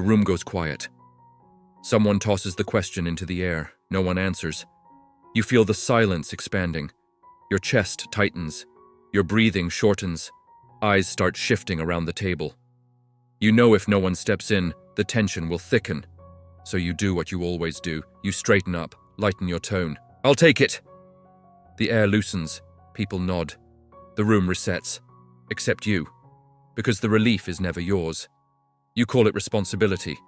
The room goes quiet. Someone tosses the question into the air. No one answers. You feel the silence expanding. Your chest tightens. Your breathing shortens. Eyes start shifting around the table. You know if no one steps in, the tension will thicken. So you do what you always do. You straighten up, lighten your tone. "I'll take it!" The air loosens. People nod. The room resets. Except you. Because the relief is never yours. You call it responsibility.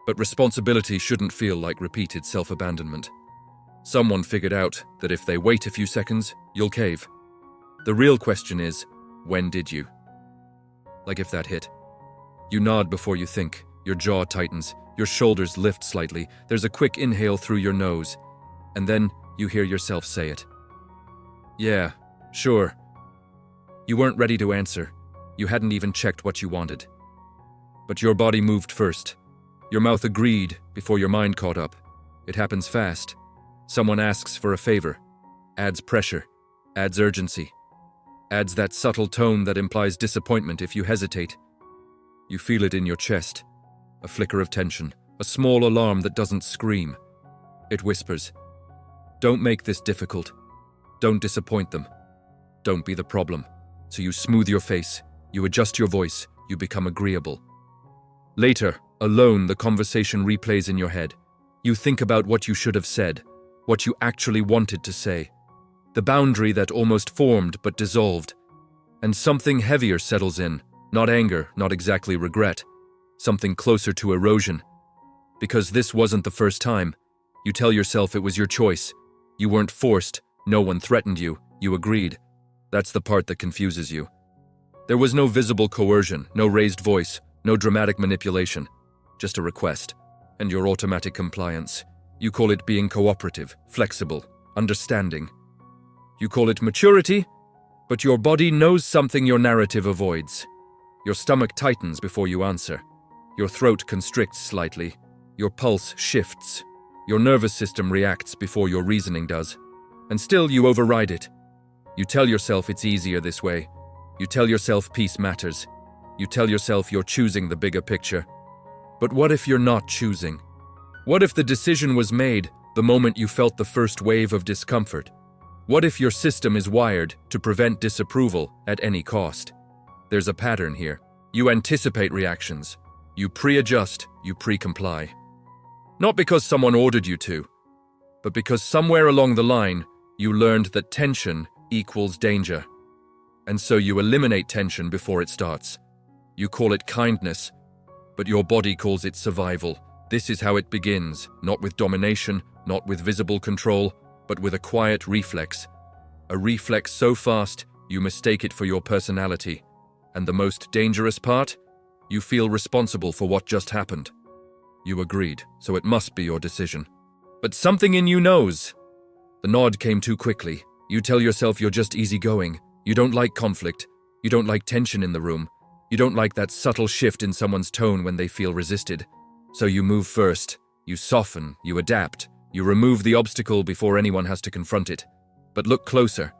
But responsibility shouldn't feel like repeated self-abandonment. Someone figured out that if they wait a few seconds, you'll cave. The real question is, when did you? Like if that hit. You nod before you think. Your jaw tightens. Your shoulders lift slightly. There's a quick inhale through your nose. And then you hear yourself say it. "Yeah, sure." You weren't ready to answer. You hadn't even checked what you wanted. But your body moved first. Your mouth agreed before your mind caught up. It happens fast. Someone asks for a favor. Adds pressure. Adds urgency. Adds that subtle tone that implies disappointment if you hesitate. You feel it in your chest. A flicker of tension. A small alarm that doesn't scream. It whispers. Don't make this difficult. Don't disappoint them. Don't be the problem. So you smooth your face. You adjust your voice. You become agreeable. Later, alone, the conversation replays in your head. You think about what you should have said, what you actually wanted to say, the boundary that almost formed but dissolved. And something heavier settles in, not anger, not exactly regret, something closer to erosion. Because this wasn't the first time. You tell yourself it was your choice. You weren't forced, no one threatened you, you agreed. That's the part that confuses you. There was no visible coercion, no raised voice, no dramatic manipulation, just a request, and your automatic compliance. You call it being cooperative, flexible, understanding. You call it maturity, but your body knows something your narrative avoids. Your stomach tightens before you answer. Your throat constricts slightly. Your pulse shifts. Your nervous system reacts before your reasoning does. And still you override it. You tell yourself it's easier this way. You tell yourself peace matters. You tell yourself you're choosing the bigger picture. But what if you're not choosing? What if the decision was made the moment you felt the first wave of discomfort? What if your system is wired to prevent disapproval at any cost? There's a pattern here. You anticipate reactions. You pre-adjust, you pre-comply. Not because someone ordered you to, but because somewhere along the line, you learned that tension equals danger. And so you eliminate tension before it starts. You call it kindness, but your body calls it survival. This is how it begins, not with domination, not with visible control, but with a quiet reflex. A reflex so fast, you mistake it for your personality. And the most dangerous part? You feel responsible for what just happened. You agreed, so it must be your decision. But something in you knows. The nod came too quickly. You tell yourself you're just easygoing. You don't like conflict. You don't like tension in the room. You don't like that subtle shift in someone's tone when they feel resisted. So you move first. You soften. You adapt. You remove the obstacle before anyone has to confront it. But look closer.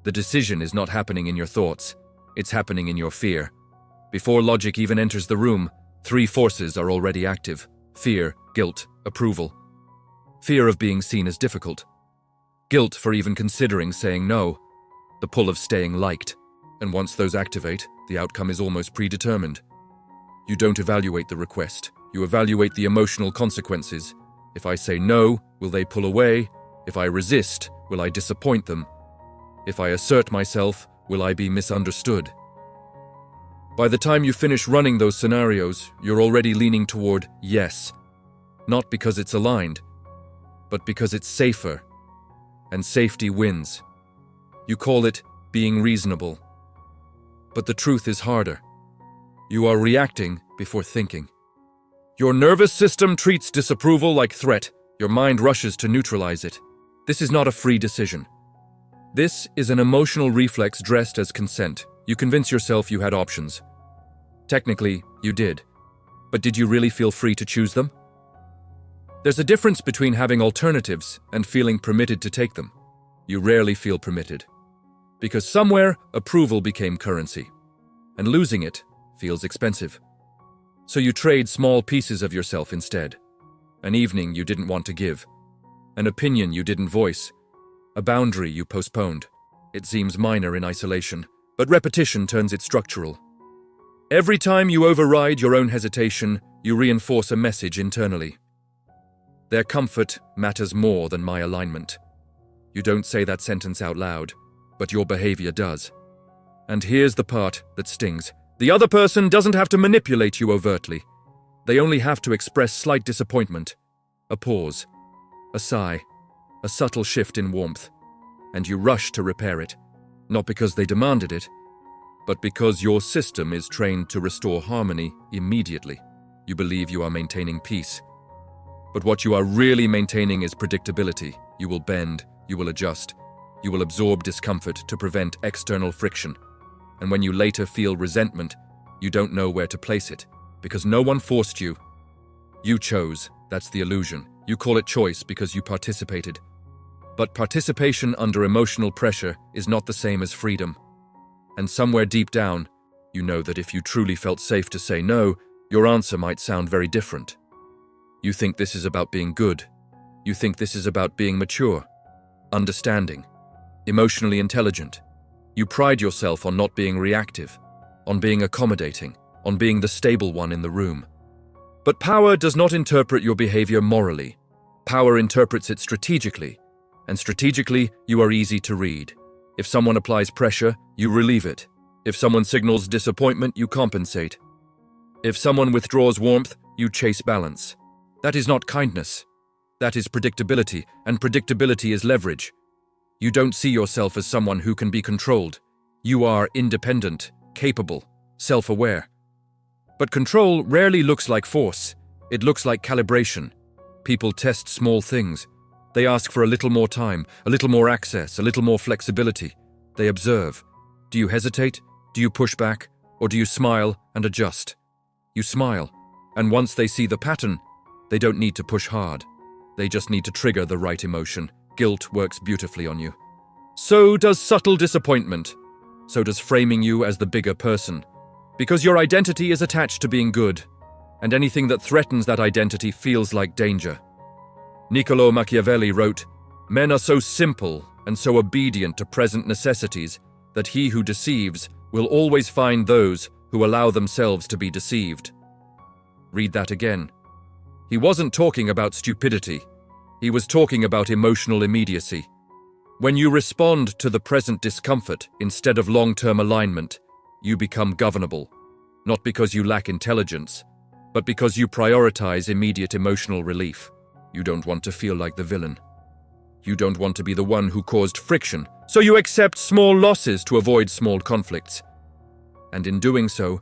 The decision is not happening in your thoughts. It's happening in your fear. Before logic even enters the room, 3 forces are already active. Fear, guilt, approval. Fear of being seen as difficult. Guilt for even considering saying no. The pull of staying liked. And once those activate, the outcome is almost predetermined. You don't evaluate the request. You evaluate the emotional consequences. If I say no, will they pull away? If I resist, will I disappoint them? If I assert myself, will I be misunderstood? By the time you finish running those scenarios, you're already leaning toward yes. Not because it's aligned, but because it's safer. And safety wins. You call it being reasonable. But the truth is harder. You are reacting before thinking. Your nervous system treats disapproval like threat. Your mind rushes to neutralize it. This is not a free decision. This is an emotional reflex dressed as consent. You convince yourself you had options. Technically, you did. But did you really feel free to choose them? There's a difference between having alternatives and feeling permitted to take them. You rarely feel permitted. Because somewhere, approval became currency. And losing it feels expensive. So you trade small pieces of yourself instead. An evening you didn't want to give. An opinion you didn't voice. A boundary you postponed. It seems minor in isolation, but repetition turns it structural. Every time you override your own hesitation, you reinforce a message internally. Their comfort matters more than my alignment. You don't say that sentence out loud, but your behavior does. And here's the part that stings. The other person doesn't have to manipulate you overtly. They only have to express slight disappointment, a pause, a sigh, a subtle shift in warmth, and you rush to repair it, not because they demanded it, but because your system is trained to restore harmony immediately. You believe you are maintaining peace. But what you are really maintaining is predictability. You will bend, you will adjust, you will absorb discomfort to prevent external friction. And when you later feel resentment, you don't know where to place it, because no one forced you. You chose, that's the illusion. You call it choice because you participated. But participation under emotional pressure is not the same as freedom. And somewhere deep down, you know that if you truly felt safe to say no, your answer might sound very different. You think this is about being good. You think this is about being mature, understanding, emotionally intelligent. You pride yourself on not being reactive, on being accommodating, on being the stable one in the room. But power does not interpret your behavior morally. Power interprets it strategically, and strategically, you are easy to read. If someone applies pressure, you relieve it. If someone signals disappointment, you compensate. If someone withdraws warmth, you chase balance. That is not kindness. That is predictability, and predictability is leverage. You don't see yourself as someone who can be controlled. You are independent, capable, self-aware. But control rarely looks like force. It looks like calibration. People test small things. They ask for a little more time, a little more access, a little more flexibility. They observe. Do you hesitate? Do you push back? Or do you smile and adjust? You smile, and once they see the pattern, they don't need to push hard. They just need to trigger the right emotion. Guilt works beautifully on you. So does subtle disappointment. So does framing you as the bigger person. Because your identity is attached to being good, and anything that threatens that identity feels like danger. Niccolò Machiavelli wrote, "Men are so simple and so obedient to present necessities that he who deceives will always find those who allow themselves to be deceived." Read that again. He wasn't talking about stupidity. He was talking about emotional immediacy. When you respond to the present discomfort instead of long-term alignment, you become governable, not because you lack intelligence, but because you prioritize immediate emotional relief. You don't want to feel like the villain. You don't want to be the one who caused friction, so you accept small losses to avoid small conflicts. And in doing so,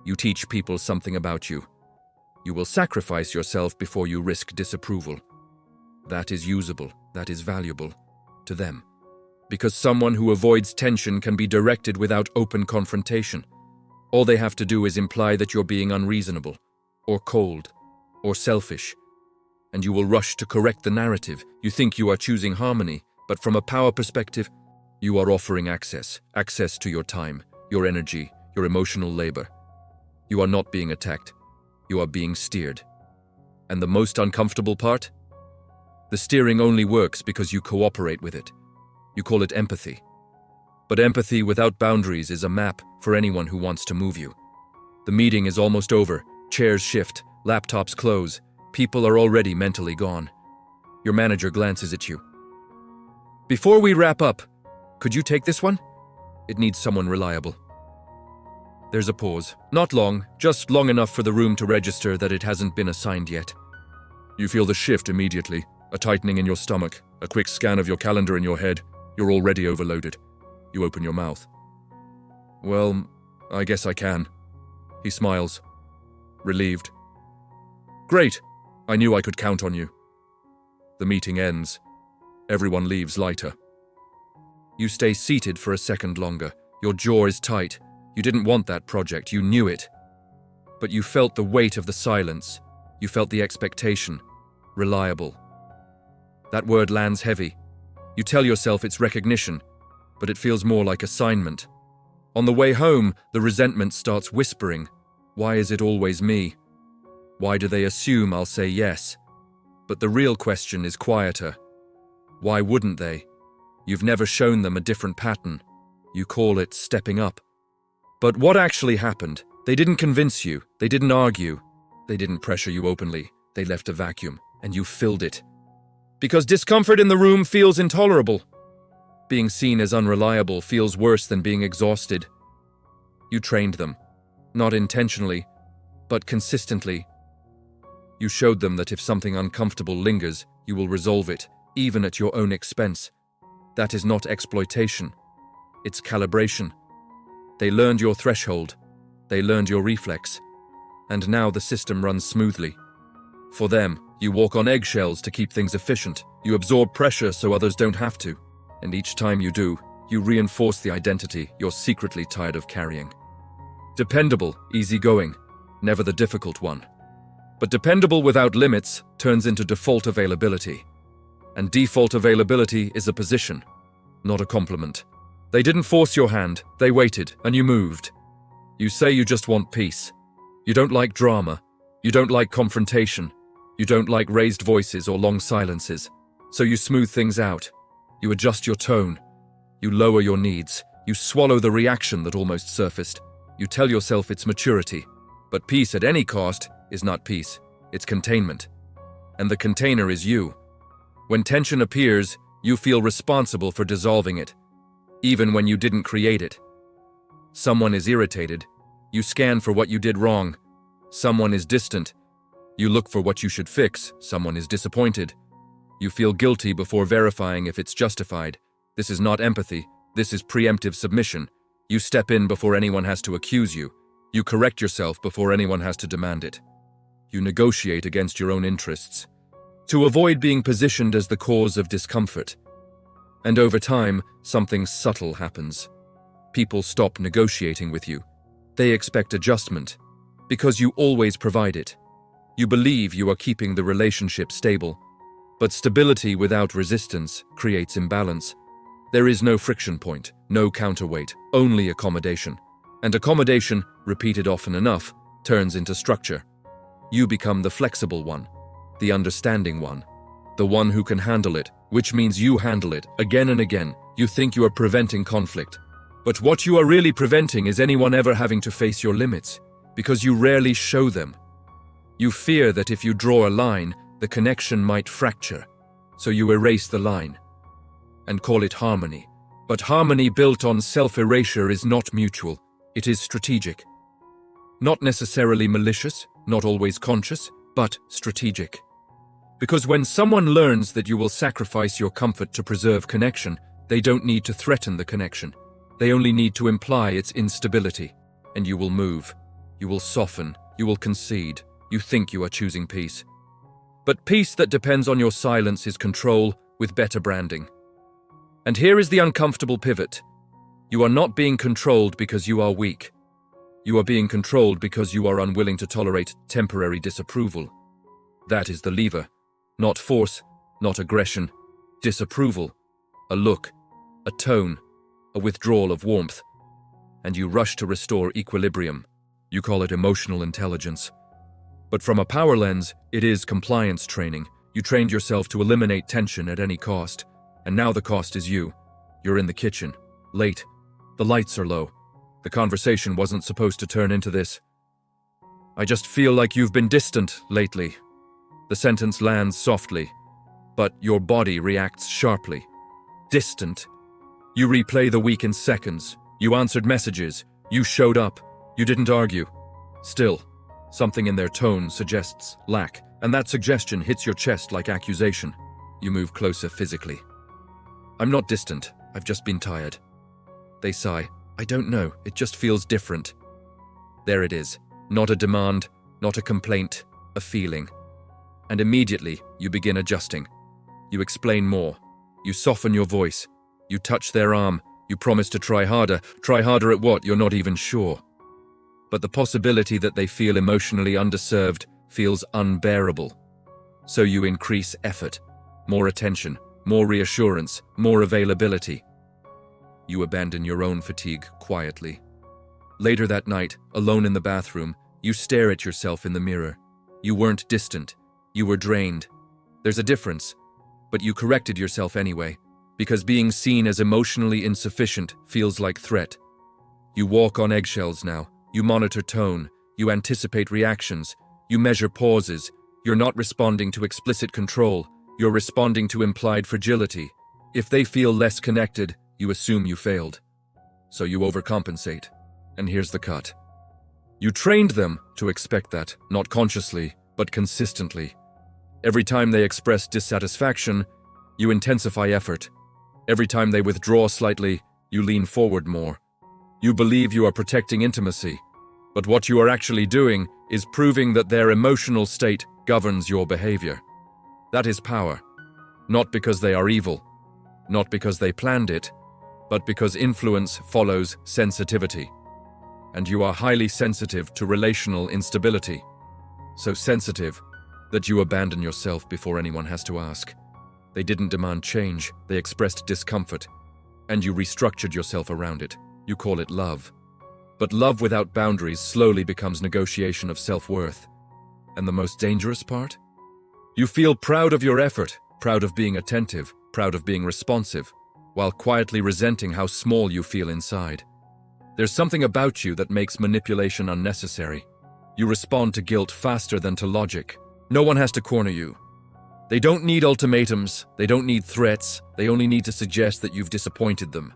you teach people something about you. You will sacrifice yourself before you risk disapproval. That is usable, that is valuable to them. Because someone who avoids tension can be directed without open confrontation. All they have to do is imply that you're being unreasonable, or cold, or selfish. And you will rush to correct the narrative. You think you are choosing harmony, but from a power perspective, you are offering access to your time, your energy, your emotional labor. You are not being attacked. You are being steered. And the most uncomfortable part? The steering only works because you cooperate with it. You call it empathy. But empathy without boundaries is a map for anyone who wants to move you. The meeting is almost over. Chairs shift, laptops close. People are already mentally gone. Your manager glances at you. "Before we wrap up, could you take this one? It needs someone reliable." There's a pause. Not long, just long enough for the room to register that it hasn't been assigned yet. You feel the shift immediately, a tightening in your stomach, a quick scan of your calendar in your head. You're already overloaded. You open your mouth. "Well, I guess I can." He smiles, relieved. "Great. I knew I could count on you." The meeting ends. Everyone leaves lighter. You stay seated for a second longer. Your jaw is tight. You didn't want that project. You knew it. But you felt the weight of the silence. You felt the expectation. Reliable. That word lands heavy. You tell yourself it's recognition, but it feels more like assignment. On the way home, the resentment starts whispering, "Why is it always me?" Why do they assume I'll say yes? But the real question is quieter. Why wouldn't they? You've never shown them a different pattern. You call it stepping up. But what actually happened? They didn't convince you. They didn't argue. They didn't pressure you openly. They left a vacuum, and you filled it. Because discomfort in the room feels intolerable. Being seen as unreliable feels worse than being exhausted. You trained them. Not intentionally, but consistently. You showed them that if something uncomfortable lingers, you will resolve it, even at your own expense. That is not exploitation. It's calibration. They learned your threshold. They learned your reflex. And now the system runs smoothly. For them, you walk on eggshells to keep things efficient. You absorb pressure so others don't have to. And each time you do, you reinforce the identity you're secretly tired of carrying. Dependable, easygoing, never the difficult one. But dependable without limits turns into default availability. And default availability is a position, not a compliment. They didn't force your hand, they waited, and you moved. You say you just want peace. You don't like drama. You don't like confrontation. You don't like raised voices or long silences. So you smooth things out. You adjust your tone. You lower your needs. You swallow the reaction that almost surfaced. You tell yourself it's maturity. But peace at any cost is not peace. It's containment. And the container is you. When tension appears, you feel responsible for dissolving it, even when you didn't create it. Someone is irritated. You scan for what you did wrong. Someone is distant. You look for what you should fix. Someone is disappointed. You feel guilty before verifying if it's justified. This is not empathy. This is preemptive submission. You step in before anyone has to accuse you. You correct yourself before anyone has to demand it. You negotiate against your own interests, to avoid being positioned as the cause of discomfort. And over time, something subtle happens. People stop negotiating with you. They expect adjustment, because you always provide it. You believe you are keeping the relationship stable, but stability without resistance creates imbalance. There is no friction point, no counterweight, only accommodation. And accommodation, repeated often enough, turns into structure. You become the flexible one, the understanding one, the one who can handle it, which means you handle it again and again. You think you are preventing conflict, but what you are really preventing is anyone ever having to face your limits, because you rarely show them. You fear that if you draw a line, the connection might fracture, so you erase the line and call it harmony. But harmony built on self-erasure is not mutual, it is strategic. Not necessarily malicious, not always conscious, but strategic. Because when someone learns that you will sacrifice your comfort to preserve connection, they don't need to threaten the connection. They only need to imply its instability. And you will move. You will soften. You will concede. You think you are choosing peace. But peace that depends on your silence is control with better branding. And here is the uncomfortable pivot. You are not being controlled because you are weak. You are being controlled because you are unwilling to tolerate temporary disapproval. That is the lever. Not force, not aggression. Disapproval. A look, a tone, a withdrawal of warmth. And you rush to restore equilibrium. You call it emotional intelligence. But from a power lens, it is compliance training. You trained yourself to eliminate tension at any cost. And now the cost is you. You're in the kitchen, late. The lights are low. The conversation wasn't supposed to turn into this. I just feel like you've been distant lately. The sentence lands softly, but your body reacts sharply. Distant. You replay the week in seconds. You answered messages. You showed up. You didn't argue. Still, something in their tone suggests lack, and that suggestion hits your chest like accusation. You move closer physically. I'm not distant. I've just been tired. They sigh. I don't know. It just feels different. There it is. Not a demand, not a complaint, a feeling. And immediately, you begin adjusting. You explain more. You soften your voice. You touch their arm. You promise to try harder. Try harder at what? You're not even sure. But the possibility that they feel emotionally underserved feels unbearable. So you increase effort, more attention, more reassurance, more availability. You abandon your own fatigue quietly. Later that night, alone in the bathroom, you stare at yourself in the mirror. You weren't distant. You were drained. There's a difference, but you corrected yourself anyway, because being seen as emotionally insufficient feels like threat. You walk on eggshells now. You monitor tone. You anticipate reactions. You measure pauses. You're not responding to explicit control. You're responding to implied fragility. If they feel less connected, you assume you failed. So you overcompensate. And here's the cut. You trained them to expect that, not consciously, but consistently. Every time they express dissatisfaction, you intensify effort. Every time they withdraw slightly, you lean forward more. You believe you are protecting intimacy, but what you are actually doing is proving that their emotional state governs your behavior. That is power. Not because they are evil, not because they planned it, but because influence follows sensitivity. And you are highly sensitive to relational instability. So sensitive that you abandon yourself before anyone has to ask. They didn't demand change, they expressed discomfort, and you restructured yourself around it. You call it love. But love without boundaries slowly becomes negotiation of self-worth. And the most dangerous part? You feel proud of your effort, proud of being attentive, proud of being responsive, while quietly resenting how small you feel inside. There's something about you that makes manipulation unnecessary. You respond to guilt faster than to logic. No one has to corner you. They don't need ultimatums, they don't need threats, they only need to suggest that you've disappointed them.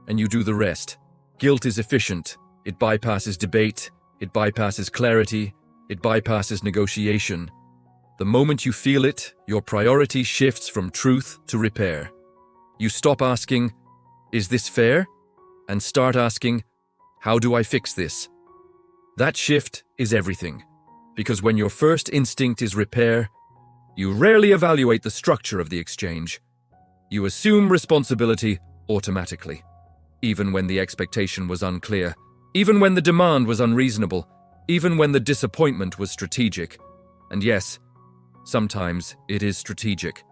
And you do the rest. Guilt is efficient. It bypasses debate, it bypasses clarity, it bypasses negotiation. The moment you feel it, your priority shifts from truth to repair. You stop asking, "Is this fair?" and start asking, "How do I fix this?" That shift is everything, because when your first instinct is repair, you rarely evaluate the structure of the exchange. You assume responsibility automatically, even when the expectation was unclear, even when the demand was unreasonable, even when the disappointment was strategic. And yes, sometimes it is strategic,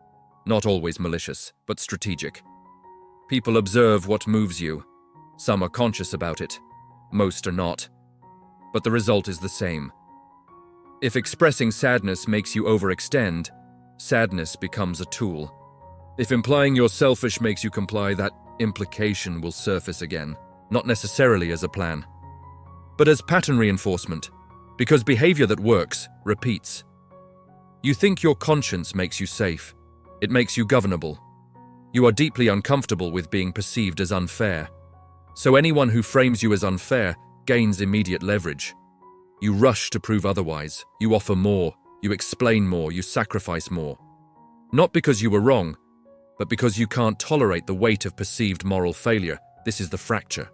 not always malicious, but strategic. People observe what moves you. Some are conscious about it, most are not. But the result is the same. If expressing sadness makes you overextend, sadness becomes a tool. If implying you're selfish makes you comply, that implication will surface again, not necessarily as a plan, but as pattern reinforcement, because behavior that works repeats. You think your conscience makes you safe. It makes you governable. You are deeply uncomfortable with being perceived as unfair. So anyone who frames you as unfair gains immediate leverage. You rush to prove otherwise. You offer more. You explain more. You sacrifice more. Not because you were wrong, but because you can't tolerate the weight of perceived moral failure. This is the fracture.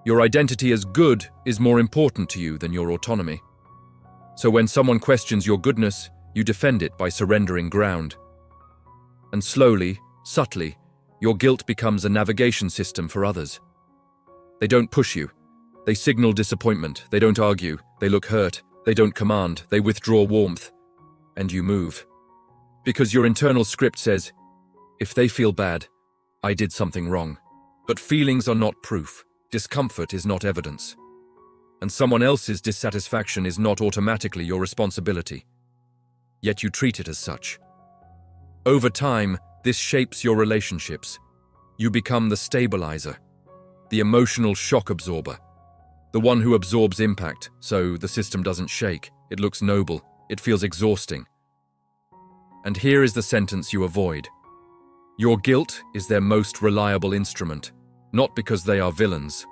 Your identity as good is more important to you than your autonomy. So when someone questions your goodness, you defend it by surrendering ground. And slowly, subtly, your guilt becomes a navigation system for others. They don't push you. They signal disappointment. They don't argue. They look hurt. They don't command. They withdraw warmth. And you move. Because your internal script says, if they feel bad, I did something wrong. But feelings are not proof. Discomfort is not evidence. And someone else's dissatisfaction is not automatically your responsibility. Yet you treat it as such. Over time, this shapes your relationships. You become the stabilizer, the emotional shock absorber, the one who absorbs impact, so the system doesn't shake. It looks noble. It feels exhausting. And here is the sentence you avoid. Your guilt is their most reliable instrument, not because they are villains,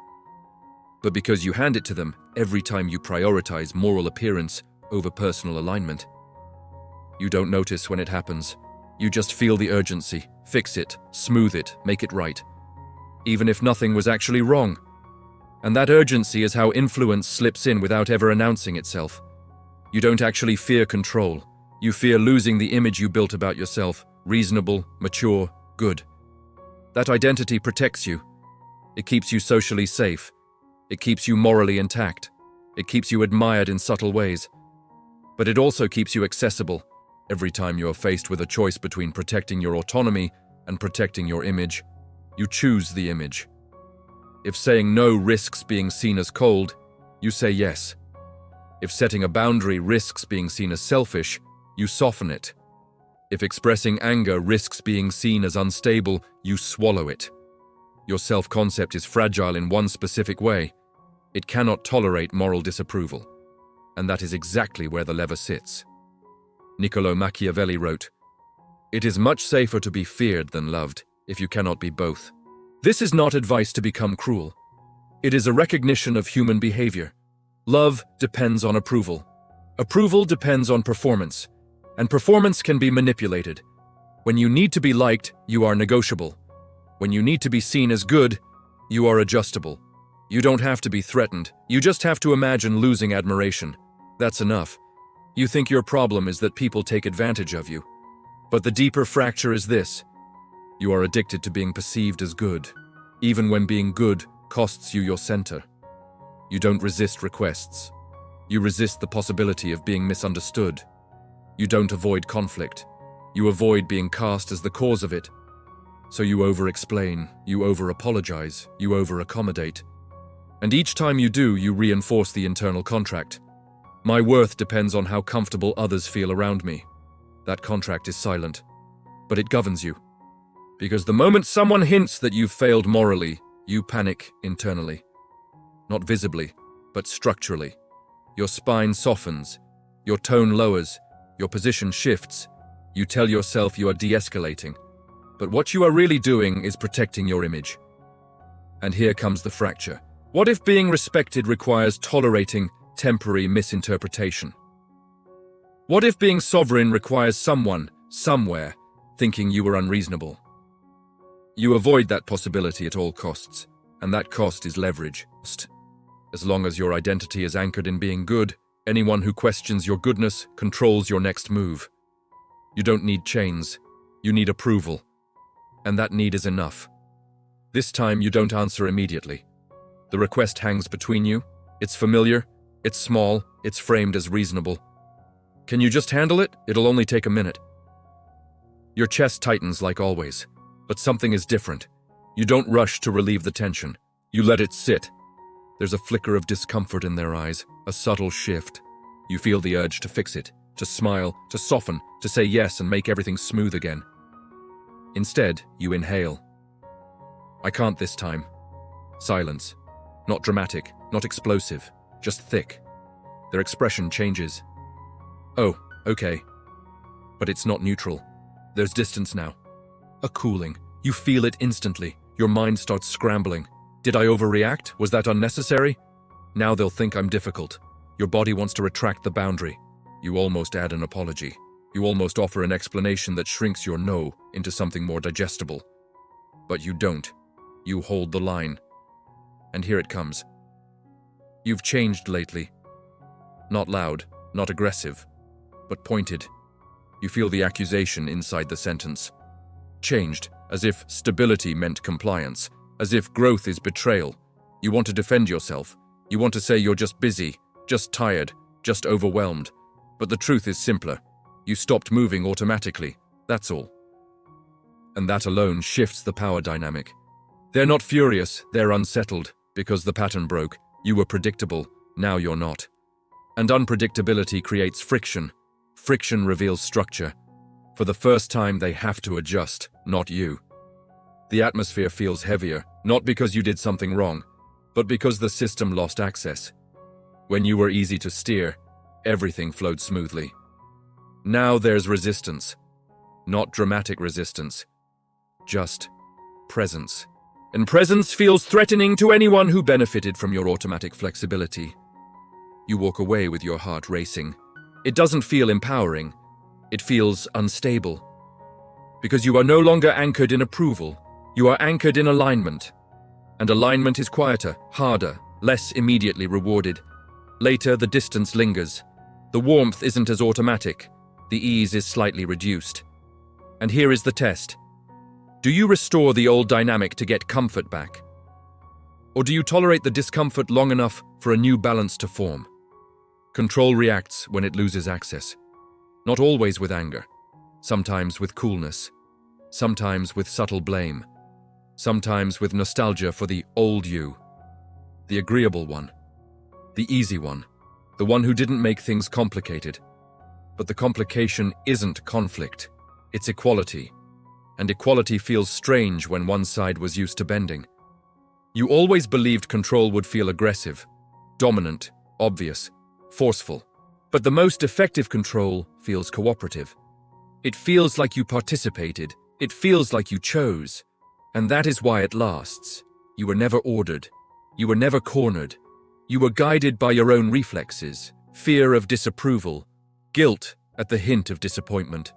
but because you hand it to them every time you prioritize moral appearance over personal alignment. You don't notice when it happens. You just feel the urgency, fix it, smooth it, make it right, even if nothing was actually wrong. And that urgency is how influence slips in without ever announcing itself. You don't actually fear control. You fear losing the image you built about yourself, reasonable, mature, good. That identity protects you. It keeps you socially safe. It keeps you morally intact. It keeps you admired in subtle ways. But it also keeps you accessible. Every time you are faced with a choice between protecting your autonomy and protecting your image, you choose the image. If saying no risks being seen as cold, you say yes. If setting a boundary risks being seen as selfish, you soften it. If expressing anger risks being seen as unstable, you swallow it. Your self-concept is fragile in one specific way. It cannot tolerate moral disapproval. And that is exactly where the lever sits. Niccolò Machiavelli wrote, "It is much safer to be feared than loved, if you cannot be both." This is not advice to become cruel. It is a recognition of human behavior. Love depends on approval. Approval depends on performance. And performance can be manipulated. When you need to be liked, you are negotiable. When you need to be seen as good, you are adjustable. You don't have to be threatened. You just have to imagine losing admiration. That's enough. You think your problem is that people take advantage of you. But the deeper fracture is this. You are addicted to being perceived as good, even when being good costs you your center. You don't resist requests. You resist the possibility of being misunderstood. You don't avoid conflict. You avoid being cast as the cause of it. So you over-explain, you over-apologize, you over-accommodate. And each time you do, you reinforce the internal contract. My worth depends on how comfortable others feel around me. That contract is silent, but it governs you. Because the moment someone hints that you've failed morally, you panic internally. Not visibly, but structurally. Your spine softens, your tone lowers, your position shifts. You tell yourself you are de-escalating. But what you are really doing is protecting your image. And here comes the fracture. What if being respected requires tolerating temporary misinterpretation? What if being sovereign requires someone, somewhere, thinking you are unreasonable? You avoid that possibility at all costs, and that cost is leverage. As long as your identity is anchored in being good, anyone who questions your goodness controls your next move. You don't need chains, you need approval. And that need is enough. This time you don't answer immediately. The request hangs between you. It's familiar, it's small, it's framed as reasonable. Can you just handle it? It'll only take a minute. Your chest tightens like always, but something is different. You don't rush to relieve the tension. You let it sit. There's a flicker of discomfort in their eyes, a subtle shift. You feel the urge to fix it, to smile, to soften, to say yes and make everything smooth again. Instead, you inhale. I can't this time. Silence. Not dramatic, not explosive, just thick. Their expression changes. Oh, okay. But it's not neutral. There's distance now. A cooling. You feel it instantly. Your mind starts scrambling. Did I overreact? Was that unnecessary? Now they'll think I'm difficult. Your body wants to retract the boundary. You almost add an apology. You almost offer an explanation that shrinks your no into something more digestible. But you don't. You hold the line. And here it comes. You've changed lately. Not loud, not aggressive, but pointed. You feel the accusation inside the sentence. Changed, as if stability meant compliance, as if growth is betrayal. You want to defend yourself. You want to say you're just busy, just tired, just overwhelmed. But the truth is simpler. You stopped moving automatically, that's all. And that alone shifts the power dynamic. They're not furious, they're unsettled, because the pattern broke. You were predictable, now you're not. And unpredictability creates friction. Friction reveals structure. For the first time, they have to adjust, not you. The atmosphere feels heavier, not because you did something wrong, but because the system lost access. When you were easy to steer, everything flowed smoothly. Now there's resistance. Not dramatic resistance, just presence. And presence feels threatening to anyone who benefited from your automatic flexibility. You walk away with your heart racing. It doesn't feel empowering. It feels unstable. Because you are no longer anchored in approval. You are anchored in alignment. And alignment is quieter, harder, less immediately rewarded. Later, the distance lingers. The warmth isn't as automatic. The ease is slightly reduced. And here is the test. Do you restore the old dynamic to get comfort back? Or do you tolerate the discomfort long enough for a new balance to form? Control reacts when it loses access. Not always with anger. Sometimes with coolness. Sometimes with subtle blame. Sometimes with nostalgia for the old you. The agreeable one. The easy one. the one who didn't make things complicated. But the complication isn't conflict, it's equality. And equality feels strange when one side was used to bending. You always believed control would feel aggressive, dominant, obvious, forceful. But the most effective control feels cooperative. It feels like you participated, it feels like you chose. And that is why it lasts. You were never ordered. You were never cornered. You were guided by your own reflexes, fear of disapproval, guilt at the hint of disappointment.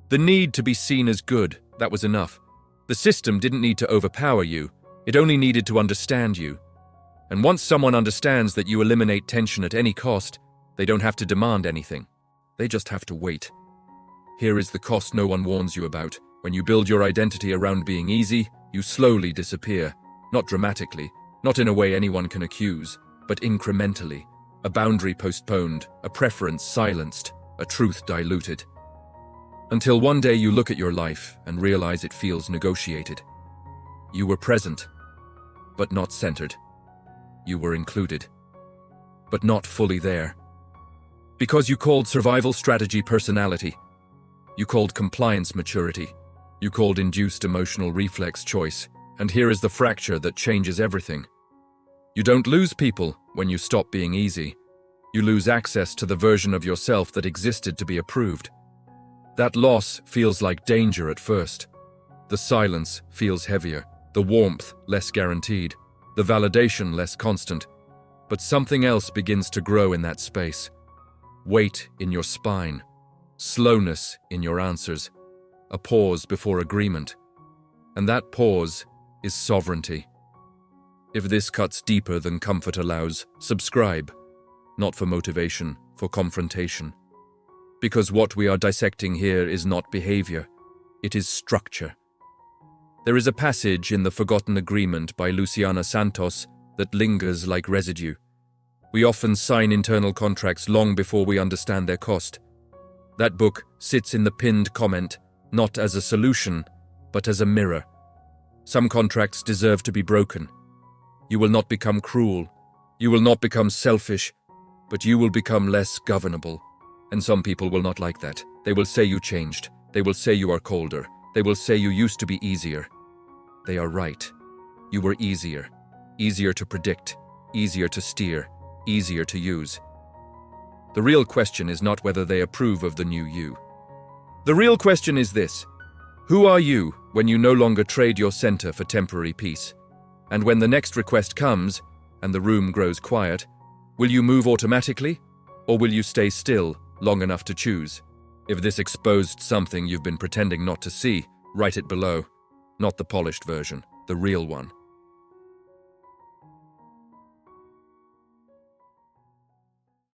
The need to be seen as good, that was enough. The system didn't need to overpower you, it only needed to understand you. And once someone understands that you eliminate tension at any cost, they don't have to demand anything. They just have to wait. Here is the cost no one warns you about. When you build your identity around being easy, you slowly disappear. Not dramatically, not in a way anyone can accuse, but incrementally. A boundary postponed, a preference silenced, a truth diluted. Until one day you look at your life and realize it feels negotiated. You were present, but not centered. You were included, but not fully there. Because you called survival strategy personality. You called compliance maturity. You called induced emotional reflex choice. And here is the fracture that changes everything. You don't lose people when you stop being easy. You lose access to the version of yourself that existed to be approved. That loss feels like danger at first. The silence feels heavier, the warmth less guaranteed, the validation less constant. But something else begins to grow in that space. Weight in your spine, slowness in your answers, a pause before agreement. And that pause is sovereignty. If this cuts deeper than comfort allows, subscribe. Not for motivation, for confrontation. Because what we are dissecting here is not behavior, it is structure. There is a passage in The Forgotten Agreement by Luciana Santos that lingers like residue. We often sign internal contracts long before we understand their cost. That book sits in the pinned comment, not as a solution, but as a mirror. Some contracts deserve to be broken. You will not become cruel. You will not become selfish, but you will become less governable. And some people will not like that. They will say you changed. They will say you are colder. They will say you used to be easier. They are right. You were easier. Easier to predict. Easier to steer. Easier to use. The real question is not whether they approve of the new you. The real question is this. Who are you when you no longer trade your center for temporary peace? And when the next request comes, and the room grows quiet, will you move automatically? Or will you stay still long enough to choose? If this exposed something you've been pretending not to see, write it below. Not the polished version, the real one.